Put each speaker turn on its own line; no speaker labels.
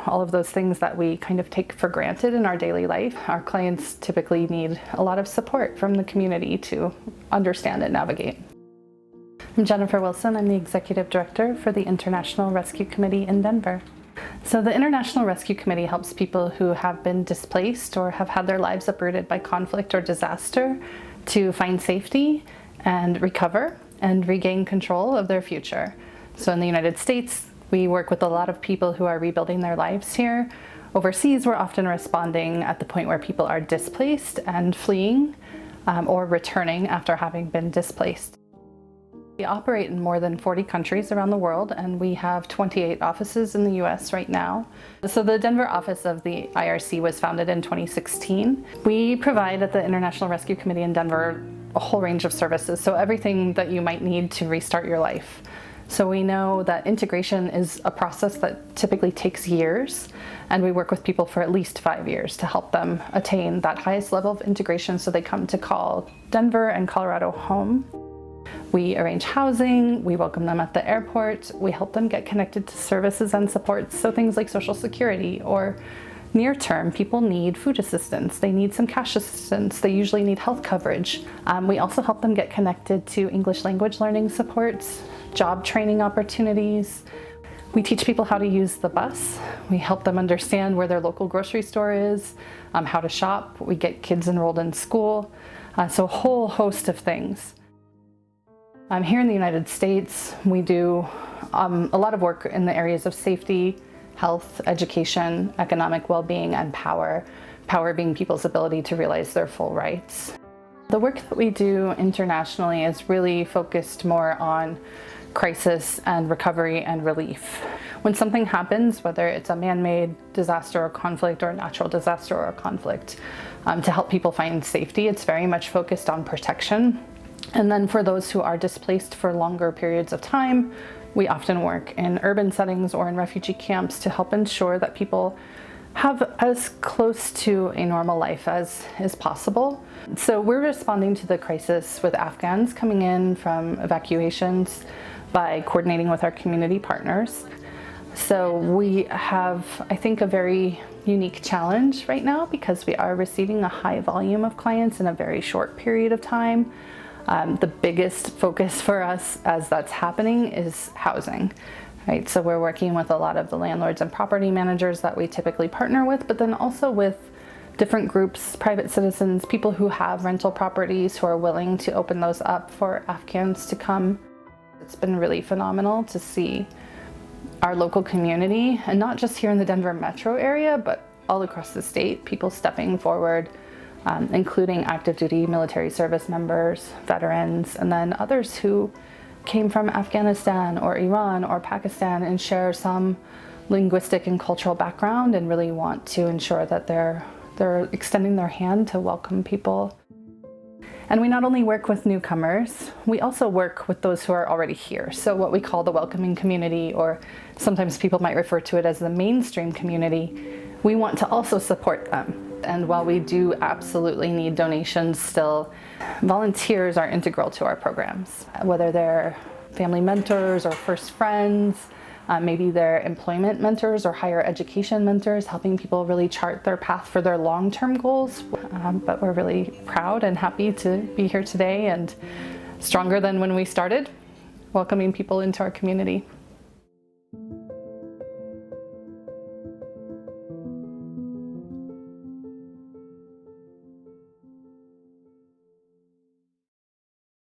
all of those things that we kind of take for granted in our daily life. Our clients typically need a lot of support from the community to understand and navigate. I'm Jennifer Wilson. I'm the Executive Director for the International Rescue Committee in Denver. So the International Rescue Committee helps people who have been displaced or have had their lives uprooted by conflict or disaster to find safety and recover and regain control of their future. So in the United States, we work with a lot of people who are rebuilding their lives here. Overseas, we're often responding at the point where people are displaced and fleeing or returning after having been displaced. We operate in more than 40 countries around the world, and we have 28 offices in the US right now. So the Denver office of the IRC was founded in 2016. We provide at the International Rescue Committee in Denver a whole range of services, so everything that you might need to restart your life. So we know that integration is a process that typically takes years, and we work with people for at least 5 years to help them attain that highest level of integration so they come to call Denver and Colorado home. We arrange housing, we welcome them at the airport, we help them get connected to services and supports, so things like Social Security, or near term, people need food assistance, they need some cash assistance, they usually need health coverage. We also help them get connected to English language learning supports, job training opportunities. We teach people how to use the bus. We help them understand where their local grocery store is, how to shop. We get kids enrolled in school, so a whole host of things. Here in the United States, we do a lot of work in the areas of safety, health, education, economic well-being, and power. Power being people's ability to realize their full rights. The work that we do internationally is really focused more on crisis and recovery and relief. When something happens, whether it's a man-made disaster or conflict or a natural disaster or a conflict, to help people find safety, it's very much focused on protection. And then for those who are displaced for longer periods of time, we often work in urban settings or in refugee camps to help ensure that people have as close to a normal life as is possible. So we're responding to the crisis with Afghans coming in from evacuations by coordinating with our community partners. So we have, I think, a very unique challenge right now because we are receiving a high volume of clients in a very short period of time. The biggest focus for us as that's happening is housing, right? So we're working with a lot of the landlords and property managers that we typically partner with, but then also with different groups, private citizens, people who have rental properties who are willing to open those up for Afghans to come. It's been really phenomenal to see our local community, and not just here in the Denver metro area, but all across the state, people stepping forward, including active duty military service members, veterans, and then others who came from Afghanistan or Iran or Pakistan and share some linguistic and cultural background and really want to ensure that they're extending their hand to welcome people. And we not only work with newcomers, we also work with those who are already here. So what we call the welcoming community, or sometimes people might refer to it as the mainstream community, we want to also support them. And while we do absolutely need donations still, volunteers are integral to our programs, whether they're family mentors or first friends, maybe they're employment mentors or higher education mentors, helping people really chart their path for their long-term goals. But we're really proud and happy to be here today and stronger than when we started, welcoming people into our community.